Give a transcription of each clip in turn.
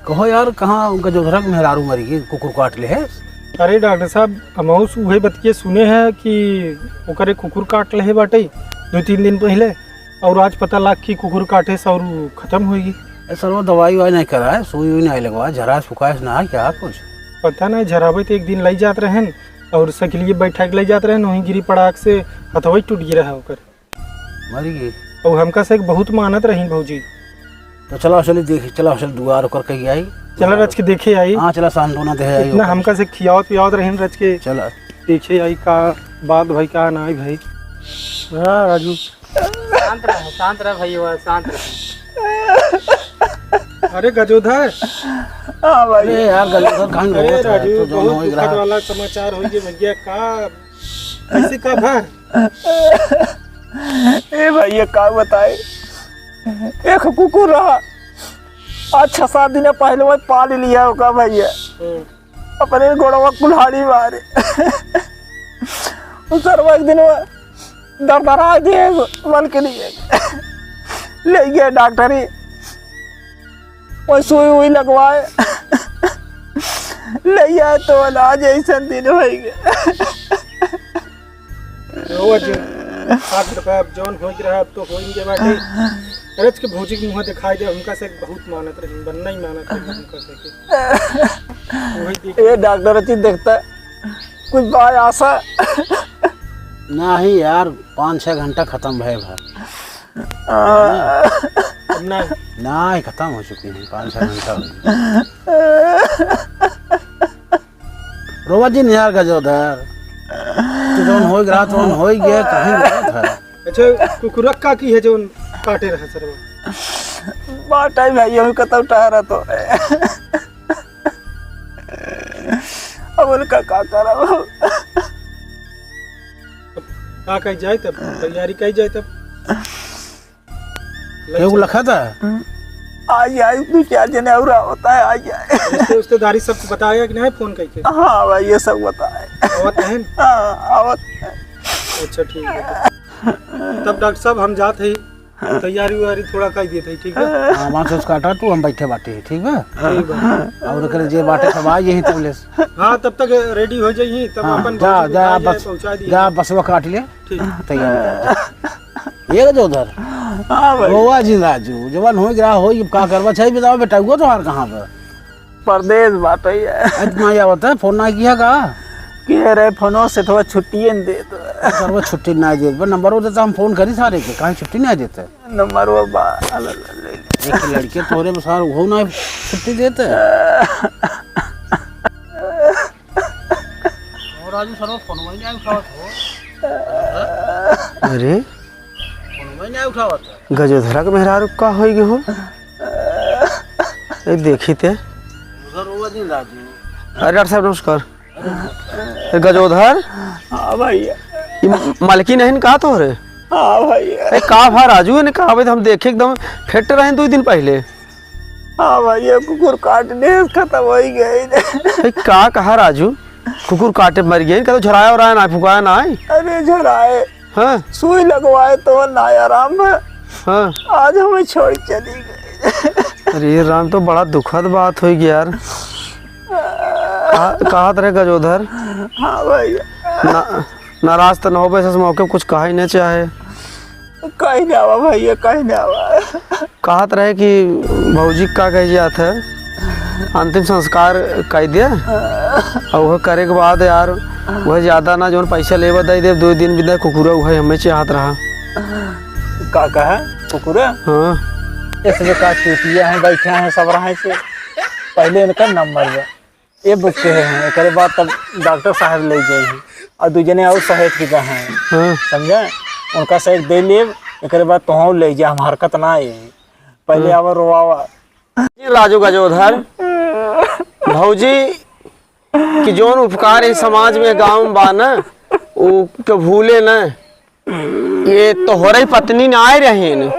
कहो यार कहाँ गजोधरा के मेहरारू मरी गई, कुकुर काट ले है? अरे डॉक्टर साहब अमाउस वही बतिए सुने हैं कि ओकरे कुकुर काट ले बाटे 2-3 दिन पहले, और आज पता लग कि कुकुर काटे से और खत्म होगी। सर वो दवाई वाई नहीं करा है, सुई नहीं लगवा, झरा फुकाश ना है क्या कुछ? पता नहीं, झराबे तो एक दिन ले जात रहन और सकिलिए बैठा के ले जाते रहन, वहीं गिरी पड़ाक से हथवई टूट गिरा है ओकर, मरी गई। और हमका से बहुत मानत रही भौजी। तो चलो चलिए देख, चलो चल दुआर कर कही आई, चला रच के देखे आई। हाँ चला सांत्वना दे आई, इतना हमका से खियावत पियावत रही रच के, चला देखे आई का बात भाई का ना आई भाई। हाँ राजू शांत रह भाई, वो शांत रह। अरे गजोधर। हाँ भाई। अरे यार गजोधर कहाँ अरे बहुत है, राजू तो जो बहुत होई दुखद रहा वाला समाचार हो गया भैया का, ऐसे का भा? ए भैया का बताए, एक कुकुर रहा आज 6-7 दिन पहले वो पाल लिया होगा भैया, अपने गोड़वा कुल्हाड़ी मारे उस एक दिन दरदरा दिए मन के लिए ले गया डॉक्टरी, वो सुई हुई लगवाए ले आए तो आज ऐसा दिन हो गया। जौन हो रहा अब तो होंगे बाटे। रच के भौजी के मुँह दिखाई दे, उनका से बहुत मानत रही, बनना ही मानत रही उनका से ये डॉक्टर अच्छी देखता कुछ बाय आशा नहीं यार, 5-6 घंटा खत्म भय भाई नहीं खत्म हो चुकी है, 5-6 घंटा रोवा जी नहीं यार गजोधर, तो जौन हो गया तो हो ही गया, कहीं गया था। अच्छा कुकुरक्का की है जो काटे रहा सरवा बात टाइम है ये कतौ टहरा तो अब उनका का करा का कही जाए तब तैयारी कही जाए तब केहू लखा था आज आए 2-4 जने और होता है आज आए रिश्तेदारी सब बताया कि नहीं फोन करके? हाँ भाई ये सब बताए आवत है। हाँ आवत। अच्छा ठीक है, तब डॉक्टर साहब हम जाते ही तैयारी वारी थोड़ा कर दिए थे, ठीक है? हाँ वहाँ से उसका काटा तू, हम बैठे बाटे ठीक है, ठीक है। और करे जे बाटे सब आ यही तब ले। हाँ तब तक रेडी हो जाइए, तब हाँ, अपन जा जा बस पहुंचा दिए। जा बसवा काट ले, ठीक तैयार ये जो उधर हाँ भाई रोवा जी राजू जवान हो गया हो का करवा चाहिए बताओ बेटा, हुआ तो हार कहाँ पर परदेश बात ही है। इतना या होता है, फोन ना किया का कह रहे फोनों से थोड़ा छुट्टी दे दो सर, वो छुट्टी ना दे नंबर देता, हम फोन करी सारे के कहीं छुट्टी नहीं देते। नंबर वो एक लड़के तोरे में सार वो ना छुट्टी देते। राजू सर फोन में नहीं उठावत हो? अरे फोन में नहीं उठावत गजोधरा के मेहरारू का हो गए हो देखी थे। उधर रोवा जी राजू। अरे डॉक्टर साहब नमस्कार। गजोधर। हाँ भैया। मालकी नहीं कहा तो रे? हाँ भैया। अरे का भा राजू ने कहा भाई, हम देखे एकदम फिट रहे 2 दिन पहले। हाँ भैया कुकुर काटने खत्म हो ही गए। का कहा राजू कुकुर काटे मर गए, तो झराया और ना फुकाया ना? अरे झराए हाँ सुई लगवाए तो ना आराम है। हाँ आज हमें छोड़ चली गई। अरे राम तो बड़ा दुखद बात हुई यार। कहा रहे गजोधर? हाँ भैया। नाराज तो न हो इस मौके कुछ कहा ही नहीं चाहे? कहीं नहीं आवा भैया, कहीं नहीं आवा। कहा रहे कि भौजी का कह जात है अंतिम संस्कार कर दिया, और वह करे के बाद यार वह ज्यादा ना जो पैसा ले दे दे 2 दिन भी कुकुरा वह हमें चाहत रहा। का कहा कुकुरा? हाँ इसमें का चूतिया है बैठे हैं सब रहे से, पहले इनका नंबर है ये बुक के हैं, एक बाद तब डॉक्टर साहब ले जाइए और 2 जने और सहेत के कहा है। हाँ समझे, उनका सहेत दे ले, एक बाद तो ले जा, हम हरकत ना है पहले आवा रोवा। राजू गजोधर भौजी कि जोन उपकार इस समाज में गाँव में बा न वो के भूले न, ये तो हो रही पत्नी ना आए रहीन,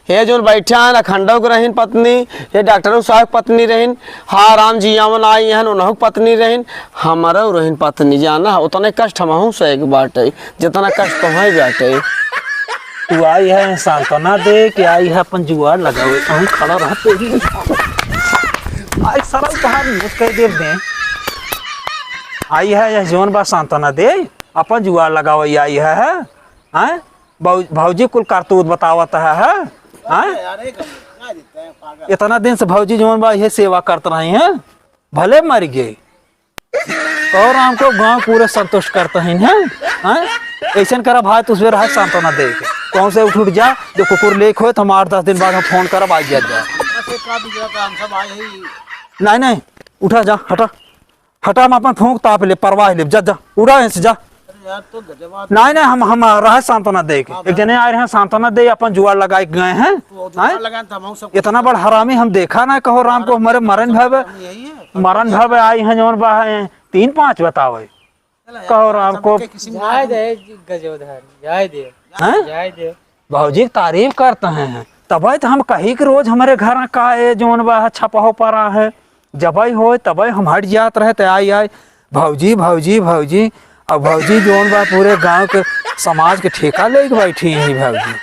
ये जो बैठा है अखंडव के रहीन पत्नी, ये डॉक्टर साहब पत्नी रहीन, हाँ राम जी आवन आई हैं उन्हों पत्नी रहीन, हमारा रहीन पत्नी। जाना उतने कष्ट हमहू से एक बाटे जितना कष्ट तुम्हें बाटे। तू आई है सांत्वना दे कि आई है अपन जुआर लगावे, कहीं खड़ा रहते आई सारा उपहार न्यूज कह देव दे आई है यह जोन बा सांत्वना दे अपन जुआर लगाव आई है हैं भौजी कुल करतूत बतावत है हैं इतना दिन से भौजी जोन बा ये सेवा करते रही हैं भले मर गए और हमको गांव पूरे संतुष्ट करते हैं ऐसा करा भाई तुझ रहा सांत्वना दे के कौन से उठ जा जो कुकुर लेक हो तो हम 8-10 दिन बाद हम फोन करब आ जा नहीं नहीं उठा जा हटा हटा हम अपन फूंक ताप ले परवाह ले जा जा उड़ा से जा नहीं नहीं हम रहे सांत्वना दे के एक जने आए रहे सांत्वना दे अपन जुआर लगाए गए हैं इतना बड़ा हरामी हम देखा ना कहो राम को हमारे मरण भव आई हैं जौन बा 3-5 बतावे कहो राम को भौजी तारीफ करते हैं तब तो हम कही कि रोज हमारे घर का जौन बा छपहो पड़ा है जब हो तब हम हट जात रहे आई आई भौजी भौजी भौजी अब भौजी जोन बा पूरे गांव के समाज के ठेका ले बैठी है भौजी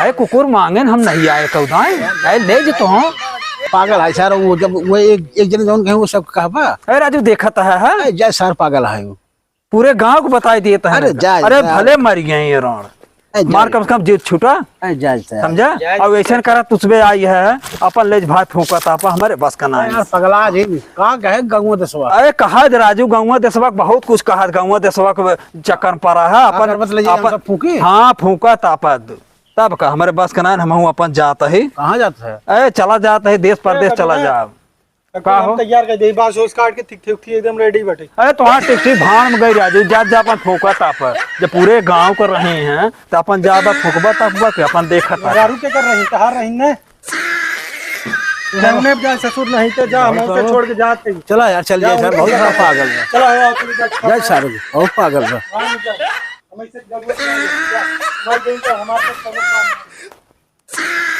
अरे कुकुर मांगे हम नहीं आए कौदाए ले जतो हम पागल है सर वो जब वो एक जने जौन कहे वो सब कहबा अरे राजू देखता है जय सर पागल है वो पूरे गांव को बताई देता है अरे भले मर गए ये रण मार कम से कम जीत छूटा समझा अब ऐसा करा तुझे आई है अपन ले भात फूका था हमारे बस का नाम पगला जी कहाँ कहे गंगवा देशवा अरे कहा राजू गंगवा देशवा बहुत कुछ कहा गंगवा देशवा चक्कर पड़ा है अपन फूकी हाँ फूका तापद तब का हमारे बस का नाम हम अपन जाता है कहाँ जाता है अरे चला जाता है देश परदेश चला जा का हो तैयार कर दे बास होस काट के ठीक एकदम रेडी बैठे अरे तुम्हारा टिकटी भाड़ में गई राजू जा अपन फूका ताप जब पूरे गांव कर रहे हैं तो अपन ज्यादा फूकबा तापबा के अपन देखा दारू के कर रही कहा रही ने जंगने जा ससुर नहीं तो जा हम उसे छोड़ के जाते चला यार चल जाए सर बहुत बड़ा पागल है चलो जय सर बहुत पागल है हमें से हमारे